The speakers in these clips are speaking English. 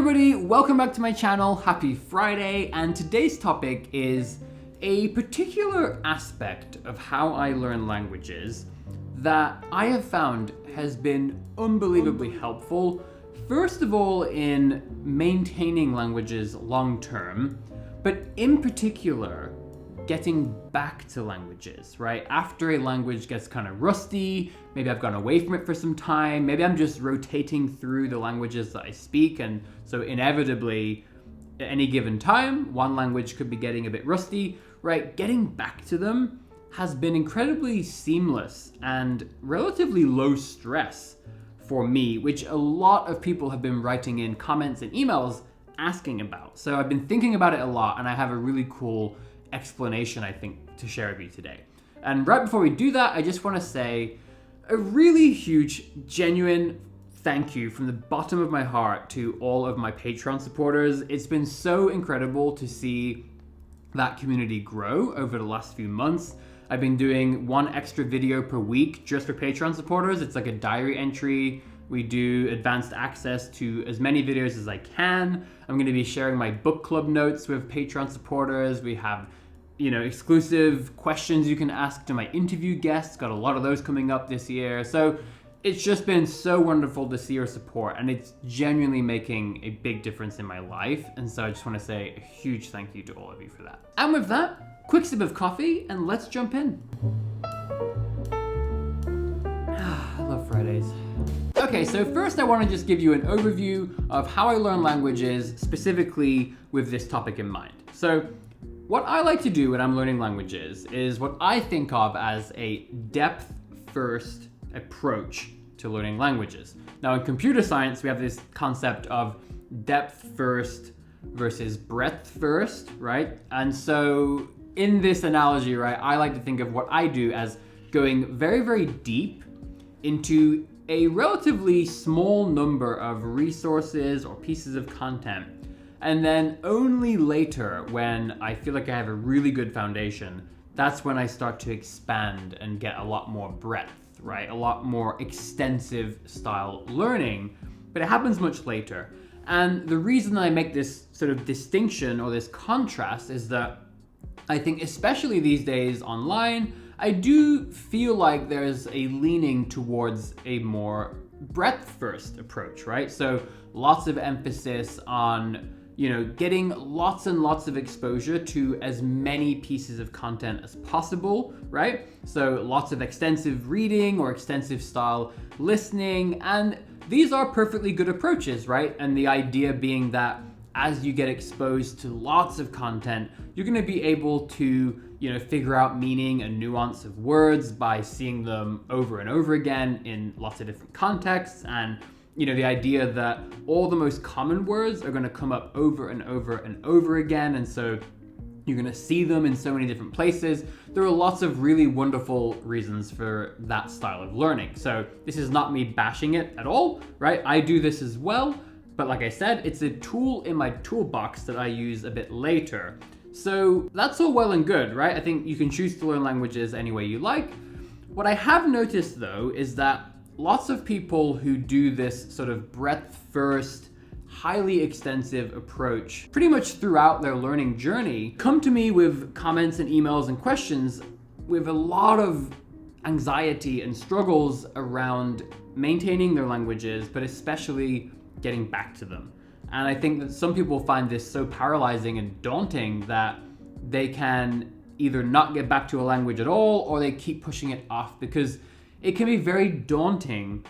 everybody, welcome back to my channel. Happy Friday, and today's topic is a particular aspect of how I learn languages that I have found has been unbelievably helpful. First of all, in maintaining languages long term, but in particular, getting back to languages, right? After a language gets kind of rusty, maybe I've gone away from it for some time, maybe I'm just rotating through the languages that I speak, and so inevitably, at any given time, one language could be getting a bit rusty, right? Getting back to them has been incredibly seamless and relatively low stress for me, which a lot of people have been writing in comments and emails asking about. So I've been thinking about it a lot, and I have a really cool explanation, I think, to share with you today. And right before we do that, I just want to say a really huge, genuine thank you from the bottom of my heart to all of my Patreon supporters. It's been so incredible to see that community grow over the last few months. I've been doing one extra video per week just for Patreon supporters. It's like a diary entry. We do advanced access to as many videos as I can. I'm going to be sharing my book club notes with Patreon supporters. We have, exclusive questions you can ask to my interview guests. Got a lot of those coming up this year. So it's just been so wonderful to see your support, and it's genuinely making a big difference in my life. And so I just want to say a huge thank you to all of you for that. And with that, quick sip of coffee and let's jump in. I love Fridays. Okay, so first I want to just give you an overview of how I learn languages, specifically with this topic in mind. So what I like to do when I'm learning languages is what I think of as a depth-first approach to learning languages. Now in computer science, we have this concept of depth-first versus breadth-first, right? And so in this analogy, right, I like to think of what I do as going very, very deep into a relatively small number of resources or pieces of content. And then only later, when I feel like I have a really good foundation, that's when I start to expand and get a lot more breadth, right? A lot more extensive style learning, but it happens much later. And the reason I make this sort of distinction or this contrast is that I think, especially these days online, I do feel like there's a leaning towards a more breadth-first approach, right? So lots of emphasis on, getting lots and lots of exposure to as many pieces of content as possible, right? So lots of extensive reading or extensive style listening, and these are perfectly good approaches, right? And the idea being that as you get exposed to lots of content, you're going to be able to, figure out meaning and nuance of words by seeing them over and over again in lots of different contexts. And, the idea that all the most common words are going to come up over and over and over again. And so you're going to see them in so many different places. There are lots of really wonderful reasons for that style of learning. So this is not me bashing it at all, right? I do this as well. But like I said, it's a tool in my toolbox that I use a bit later. So that's all well and good, right? I think you can choose to learn languages any way you like. What I have noticed though is that lots of people who do this sort of breadth-first, highly extensive approach pretty much throughout their learning journey come to me with comments and emails and questions with a lot of anxiety and struggles around maintaining their languages, but especially getting back to them. And I think that some people find this so paralyzing and daunting that they can either not get back to a language at all, or they keep pushing it off because it can be very daunting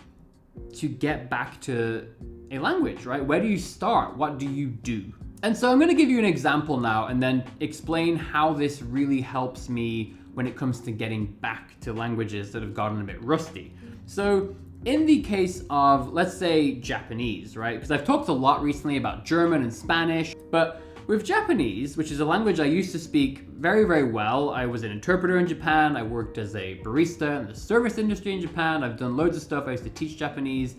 to get back to a language, right? Where do you start? What do you do? And so I'm going to give you an example now and then explain how this really helps me when it comes to getting back to languages that have gotten a bit rusty. So in the case of, let's say, Japanese, right? Because I've talked a lot recently about German and Spanish, but with Japanese, which is a language I used to speak very, very well, I was an interpreter in Japan, I worked as a barista in the service industry in Japan, I've done loads of stuff, I used to teach Japanese,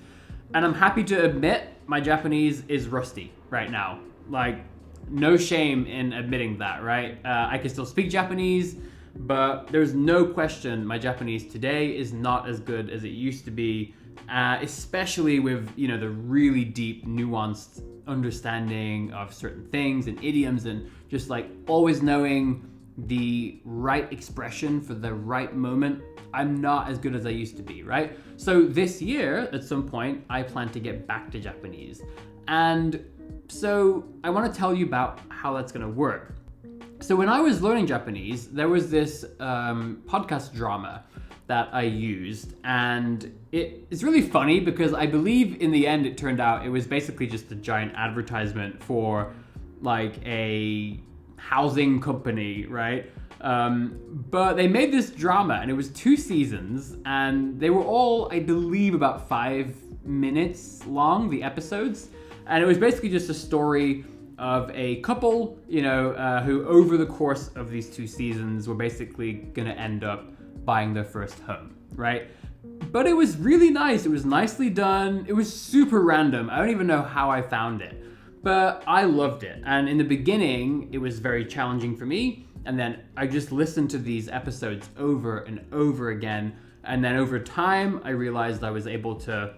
and I'm happy to admit my Japanese is rusty right now. Like, no shame in admitting that, right? I can still speak Japanese, but there's no question my Japanese today is not as good as it used to be especially with, the really deep, nuanced understanding of certain things and idioms, and just like always knowing the right expression for the right moment. I'm not as good as I used to be, right? So this year, at some point, I plan to get back to Japanese. And so I want to tell you about how that's going to work. So when I was learning Japanese, there was this podcast drama that I used, and it's really funny because I believe in the end it turned out it was basically just a giant advertisement for like a housing company, right? But they made this drama, and it was 2 seasons, and they were all, I believe, about 5 minutes long, the episodes. And it was basically just a story of a couple, who over the course of these 2 seasons were basically gonna end up buying their first home, right? But it was really nice. It was nicely done. It was super random. I don't even know how I found it, but I loved it. And in the beginning, it was very challenging for me. And then I just listened to these episodes over and over again. And then over time, I realized I was able to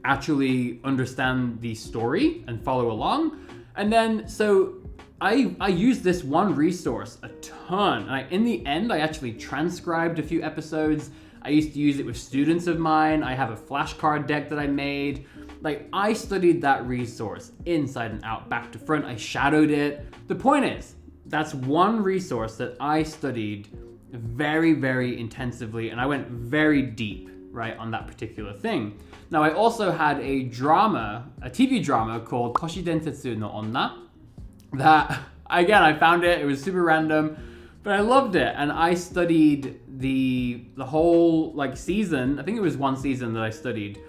actually understand the story and follow along. And then, so I used this one resource a ton. And in the end, I actually transcribed a few episodes. I used to use it with students of mine. I have a flashcard deck that I made. Like, I studied that resource inside and out, back to front. I shadowed it. The point is, that's one resource that I studied very, very intensively, and I went very deep, right, on that particular thing. Now, I also had a TV drama called Toshi Densetsu no Onna, that, again, I found it was super random, but I loved it. And I studied the whole like season. I think it was 1 season that I studied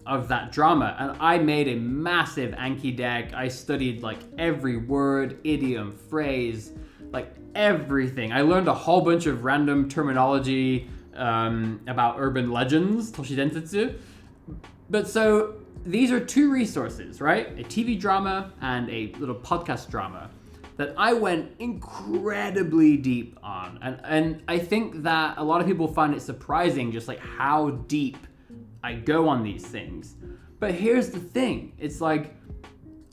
of that drama, and I made a massive Anki deck. I studied like every word, idiom, phrase, like everything. I learned a whole bunch of random terminology about urban legends, Toshi Densetsu. But so these are 2 resources, right? A TV drama and a little podcast drama that I went incredibly deep on. And I think that a lot of people find it surprising just like how deep I go on these things. But here's the thing. It's like,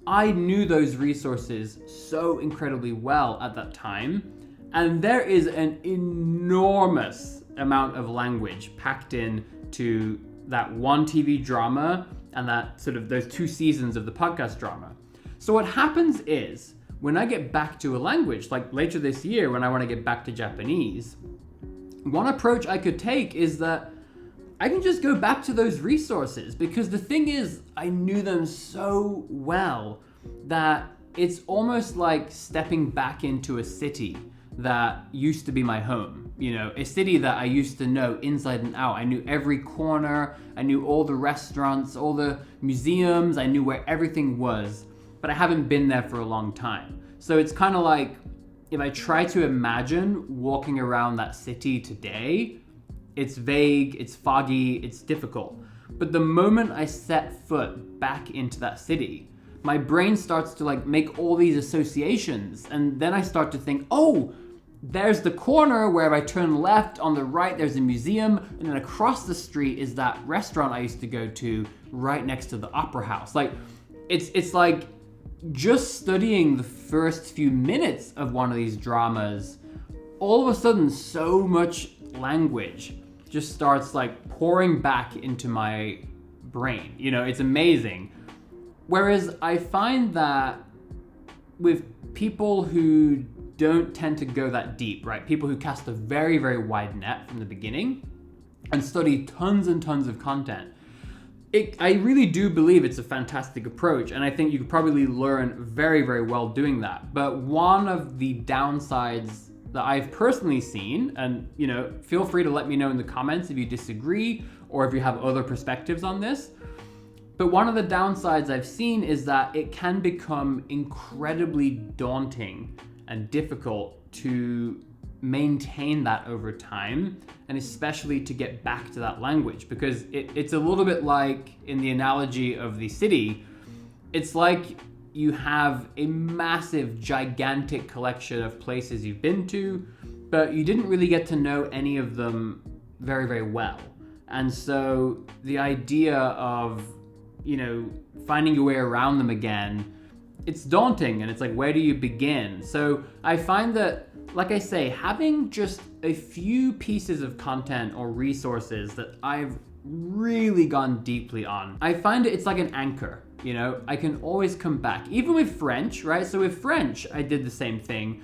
I knew those resources so incredibly well at that time. And there is an enormous amount of language packed in to that one TV drama and that sort of those 2 seasons of the podcast drama. So what happens is, when I get back to a language, like later this year when I want to get back to Japanese, one approach I could take is that I can just go back to those resources, because the thing is, I knew them so well that it's almost like stepping back into a city that used to be my home. A city that I used to know inside and out. I knew every corner, I knew all the restaurants, all the museums, I knew where everything was, but I haven't been there for a long time. So it's kind of like, if I try to imagine walking around that city today, it's vague, it's foggy, it's difficult. But the moment I set foot back into that city, my brain starts to like make all these associations, and then I start to think, oh, there's the corner where if I turn left, on the right there's a museum, and then across the street is that restaurant I used to go to right next to the opera house. Like, it's like just studying the first few minutes of one of these dramas, all of a sudden so much language just starts like pouring back into my brain. It's amazing. Whereas I find that with people who don't tend to go that deep, right? People who cast a very, very wide net from the beginning and study tons and tons of content, I really do believe it's a fantastic approach, and I think you could probably learn very, very well doing that. But one of the downsides that I've personally seen, and feel free to let me know in the comments if you disagree or if you have other perspectives on this, but one of the downsides I've seen is that it can become incredibly daunting and difficult to maintain that over time, and especially to get back to that language, because it's a little bit like in the analogy of the city. It's like you have a massive, gigantic collection of places you've been to, but you didn't really get to know any of them very, very well. And so the idea of, finding your way around them again, it's daunting, and it's like, where do you begin? So I find that, like I say, having just a few pieces of content or resources that I've really gone deeply on, I find it's like an anchor. I can always come back, even with French, right? So with French, I did the same thing.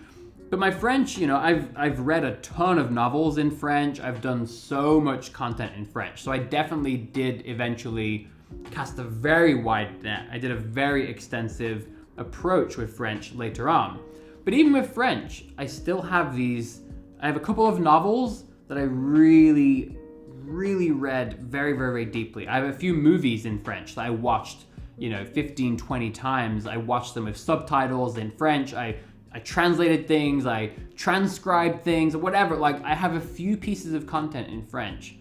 But my French, I've read a ton of novels in French. I've done so much content in French. So I definitely did eventually cast a very wide net. I did a very extensive approach with French later on. But even with French, I still have I have a couple of novels that I really, really read very, very, very deeply. I have a few movies in French that I watched, 15, 20 times. I watched them with subtitles in French. I translated things, I transcribed things, whatever. Like, I have a few pieces of content in French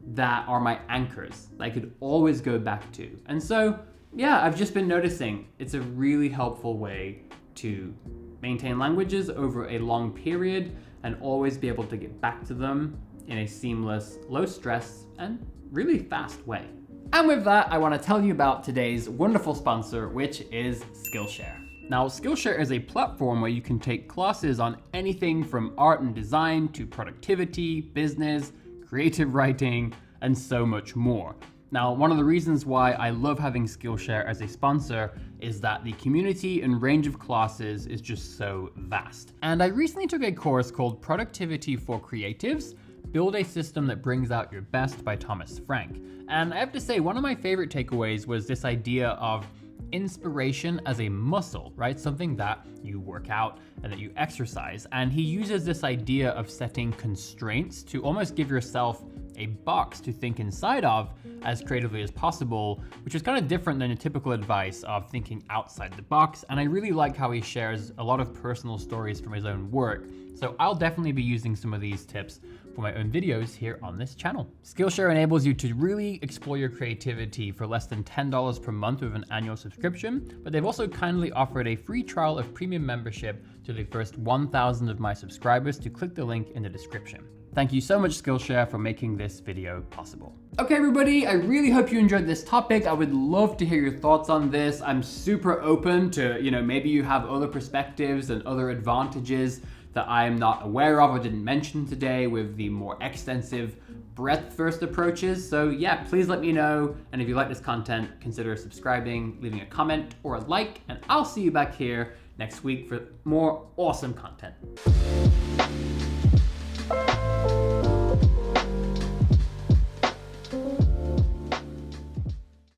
that are my anchors that I could always go back to. And so, yeah, I've just been noticing it's a really helpful way to maintain languages over a long period and always be able to get back to them in a seamless, low stress, and really fast way. And with that, I want to tell you about today's wonderful sponsor, which is Skillshare. Now, Skillshare is a platform where you can take classes on anything from art and design to productivity, business, creative writing, and so much more. Now, one of the reasons why I love having Skillshare as a sponsor is that the community and range of classes is just so vast. And I recently took a course called Productivity for Creatives, Build a System That Brings Out Your Best by Thomas Frank. And I have to say, one of my favorite takeaways was this idea of inspiration as a muscle, right? Something that you work out and that you exercise. And he uses this idea of setting constraints to almost give yourself a box to think inside of as creatively as possible, which is kind of different than a typical advice of thinking outside the box. And I really like how he shares a lot of personal stories from his own work. So I'll definitely be using some of these tips for my own videos here on this channel. Skillshare enables you to really explore your creativity for less than $10 per month with an annual subscription, but they've also kindly offered a free trial of premium membership to the first 1,000 of my subscribers to click the link in the description. Thank you so much, Skillshare, for making this video possible. Okay, everybody, I really hope you enjoyed this topic. I would love to hear your thoughts on this. I'm super open to, maybe you have other perspectives and other advantages that I'm not aware of or didn't mention today with the more extensive breadth-first approaches. So yeah, please let me know. And if you like this content, consider subscribing, leaving a comment or a like, and I'll see you back here next week for more awesome content.